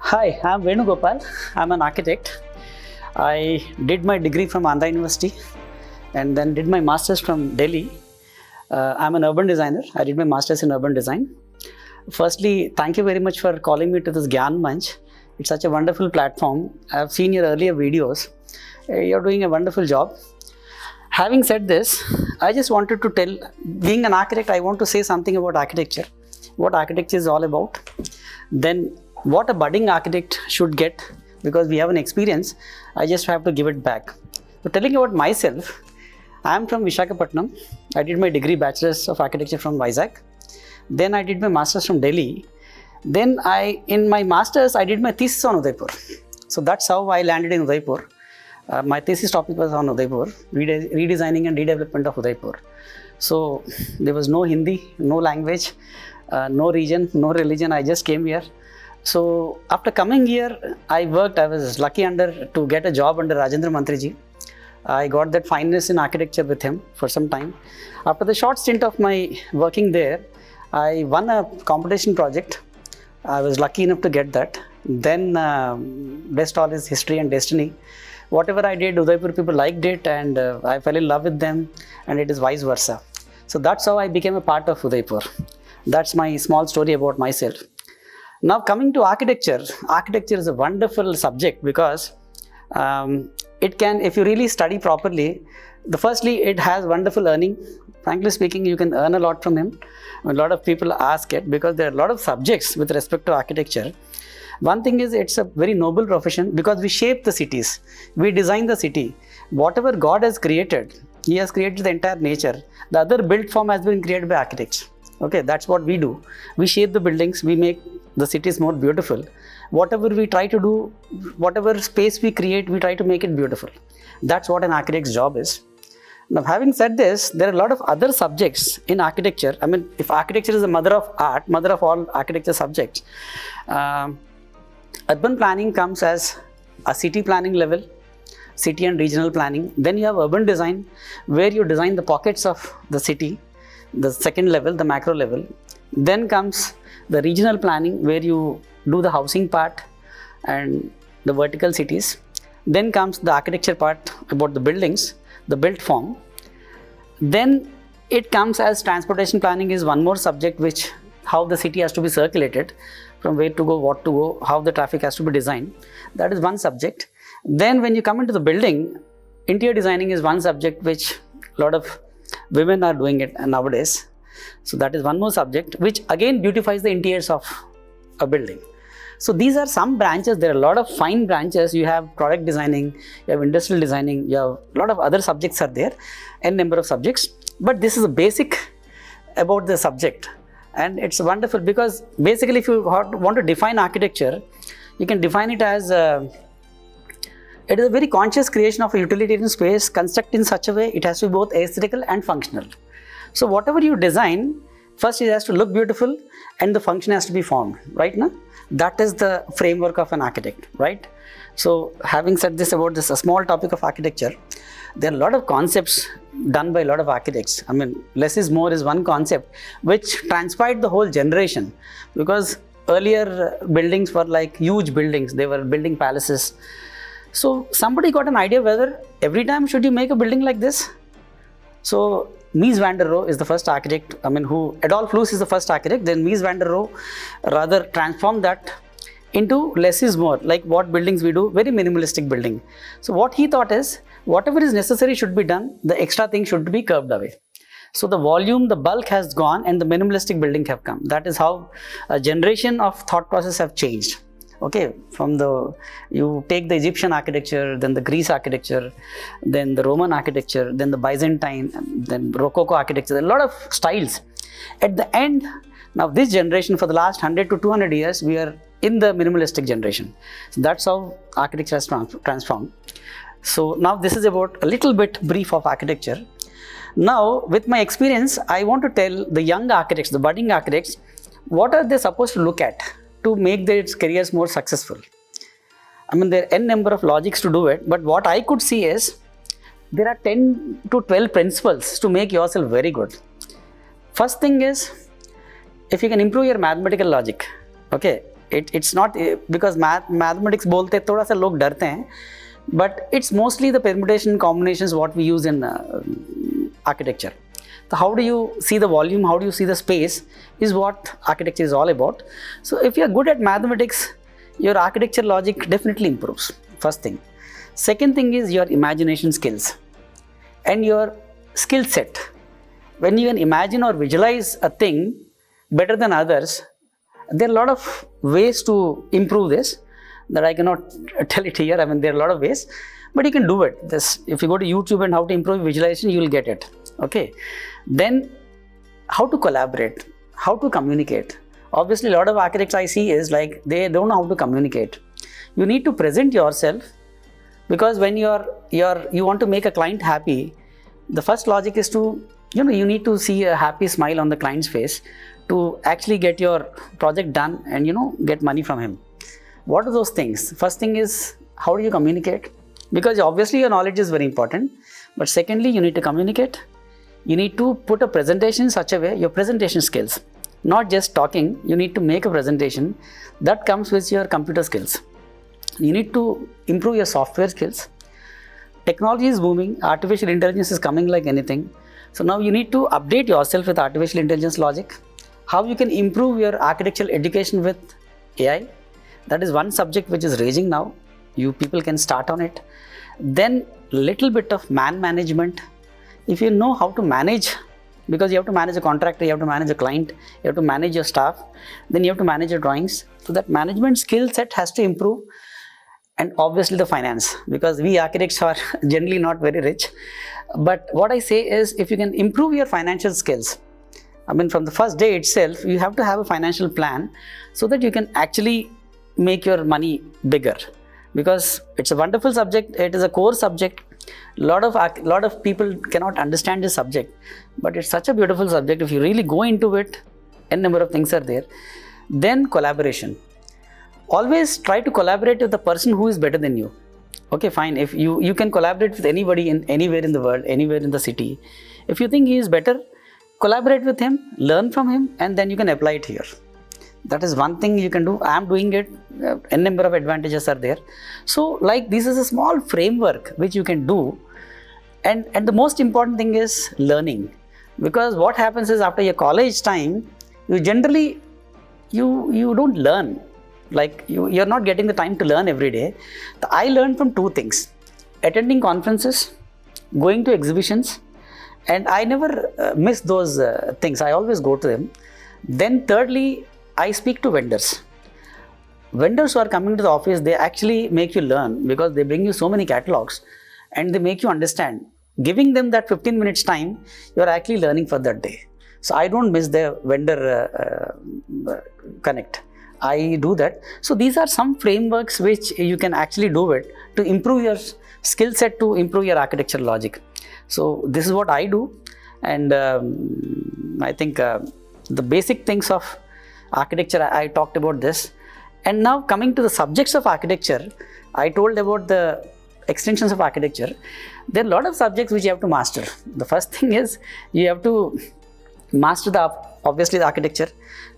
Hi, I'm Venu Gopal. I'm an architect. I did my degree from Andhra University and then did my master's from Delhi. I'm an urban designer. I did my master's in urban design. Firstly, thank you very much for calling me to this Gyanmanch. It's such a wonderful platform. I've seen your earlier videos. You're doing a wonderful job. Having said this, I just wanted to tell, being an architect, I want to say something about architecture, what architecture is all about. Then what a budding architect should get, because we have an experience, I just have to give it back. So telling about myself, I am from Visakhapatnam. I did my degree Bachelor's of Architecture from Vizag. Then I did my Master's from Delhi. Then in my Master's, I did my thesis on Udaipur. So that's how I landed in Udaipur. My thesis topic was on Udaipur, redesigning and redevelopment of Udaipur. So there was no Hindi, no language, no region, no religion. I just came here. So after coming here, I was lucky to get a job under Rajendra Mantriji. I got that fineness in architecture with him for some time. After the short stint of my working there, I won a competition project. I was lucky enough to get that. Then best all is history and destiny. Whatever I did, Udaipur people liked it and I fell in love with them, and it is vice versa. So that's how I became a part of Udaipur. That's my small story about myself. Now coming to architecture, architecture is a wonderful subject because it can, if you really study properly, firstly it has wonderful earning. Frankly speaking, you can earn a lot from him. A lot of people ask it because there are a lot of subjects with respect to architecture. One thing is, it's a very noble profession because we shape the cities, we design the city. Whatever God has created, He has created the entire nature. The other built form has been created by architects. Okay, that's what we do. We shape the buildings, we make the cities more beautiful. Whatever we try to do, whatever space we create, we try to make it beautiful. That's what an architect's job is. Now, having said this, there are a lot of other subjects in architecture. I mean, if architecture is the mother of art, mother of all architecture subjects, urban planning comes as a city planning level, city and regional planning. Then you have urban design, where you design the pockets of the city, the second level, the macro level. Then comes the regional planning, where you do the housing part and the vertical cities. Then comes the architecture part about the buildings, the built form. Then it comes as transportation planning is one more subject, which how the city has to be circulated, from where to go, what to go, how the traffic has to be designed. That is one subject. Then when you come into the building, interior designing is one subject which a lot of women are doing it nowadays. So that is one more subject which again beautifies the interiors of a building. So these are some branches. There are a lot of fine branches. You have product designing, you have industrial designing, you have a lot of other subjects are there, n number of subjects. But this is a basic about the subject. And it's wonderful because basically if you want to define architecture, you can define it as it is a very conscious creation of a utilitarian space constructed in such a way it has to be both aesthetical and functional. So whatever you design, first it has to look beautiful and the function has to be formed, right now? That is the framework of an architect, right? So having said this about this a small topic of architecture, there are a lot of concepts done by a lot of architects. I mean, less is more is one concept which transpired the whole generation, because earlier buildings were like huge buildings, they were building palaces. So somebody got an idea whether every time should you make a building like this. So Mies van der Rohe is the first architect, Adolf Loos is the first architect, then Mies van der Rohe rather transformed that into less is more, like what buildings we do, very minimalistic building. So what he thought is, whatever is necessary should be done, the extra thing should be curved away. So the volume, the bulk has gone and the minimalistic building have come. That is how a generation of thought process have changed. Okay, you take the Egyptian architecture, then the Greece architecture, then the Roman architecture, then the Byzantine, then Rococo architecture, a lot of styles. At the end, now this generation for the last 100 to 200 years, we are in the minimalistic generation. So that's how architecture has transformed. So now this is about a little bit brief of architecture. Now with my experience, I want to tell the young architects, the budding architects, what are they supposed to look at to make their careers more successful. I mean, there are n number of logics to do it, but what I could see is there are 10 to 12 principles to make yourself very good. First thing is, if you can improve your mathematical logic, okay, It's not because mathematics बोलते थोड़ा सा लोग डरते हैं, but it's mostly the permutation combinations what we use in architecture. So how do you see the volume, how do you see the space is what architecture is all about. So if you are good at mathematics, your architecture logic definitely improves, first thing. Second thing is your imagination skills and your skill set. When you can imagine or visualize a thing better than others, there are a lot of ways to improve this that I cannot tell it here. I mean, there are a lot of ways, but you can do it. This, if you go to YouTube and how to improve visualization, you will get it. Okay. Then how to collaborate, how to communicate. Obviously, a lot of architects I see is like they don't know how to communicate. You need to present yourself, because when you want to make a client happy, the first logic is to, you need to see a happy smile on the client's face to actually get your project done and get money from him. What are those things? First thing is, how do you communicate? Because obviously your knowledge is very important, but secondly, you need to communicate. You need to put a presentation in such a way, your presentation skills, not just talking. You need to make a presentation that comes with your computer skills. You need to improve your software skills. Technology is booming, artificial intelligence is coming like anything. So now you need to update yourself with artificial intelligence logic. How you can improve your architectural education with AI. That is one subject which is raging now. You people can start on it. Then little bit of man management. If you know how to manage, because you have to manage a contractor, you have to manage a client, you have to manage your staff, then you have to manage your drawings. So that management skill set has to improve. And obviously the finance, because we architects are generally not very rich. But what I say is, if you can improve your financial skills, I mean, from the first day itself, you have to have a financial plan so that you can actually make your money bigger. Because it's a wonderful subject, it is a core subject. A lot of people cannot understand this subject, but it's such a beautiful subject. If you really go into it, n number of things are there. Then collaboration. Always try to collaborate with the person who is better than you. Okay, fine. If you can collaborate with anybody anywhere in the world, anywhere in the city. If you think he is better, collaborate with him, learn from him, and then you can apply it here. That is one thing you can do. I am doing it. N number of advantages are there. So like this is a small framework which you can do. And the most important thing is learning. Because what happens is, after your college time, you generally, you don't learn. Like you're not getting the time to learn every day. I learned from two things: attending conferences, going to exhibitions, and I never miss those things. I always go to them. Then thirdly, I speak to vendors. Vendors who are coming to the office, they actually make you learn, because they bring you so many catalogs and they make you understand. Giving them that 15 minutes time, you are actually learning for that day. So I don't miss the vendor connect. I do that. So these are some frameworks which you can actually do it to improve your skill set, to improve your architecture logic. So this is what I do. And I think the basic things of architecture, I talked about this. And now coming to the subjects of architecture, I told about the extensions of architecture. There are a lot of subjects which you have to master. The first thing is, you have to master obviously the architecture.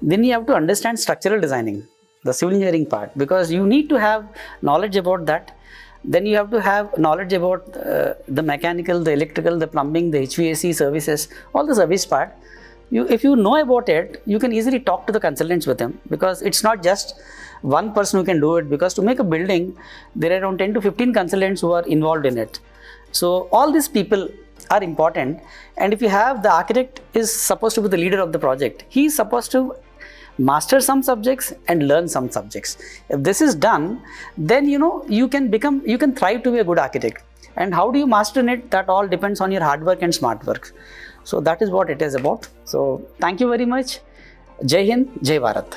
Then you have to understand structural designing, the civil engineering part, because you need to have knowledge about that. Then you have to have knowledge about the mechanical, the electrical, the plumbing, the HVAC services, all the service part. If you know about it, you can easily talk to the consultants with them, because it's not just one person who can do it. Because to make a building, there are around 10 to 15 consultants who are involved in it. So all these people are important. And if you have, the architect is supposed to be the leader of the project. He is supposed to master some subjects and learn some subjects. If this is done, then you can thrive to be a good architect. And how do you master it? That all depends on your hard work and smart work. So that is what it is about. So thank you very much. Jai Hind, Jai Bharat.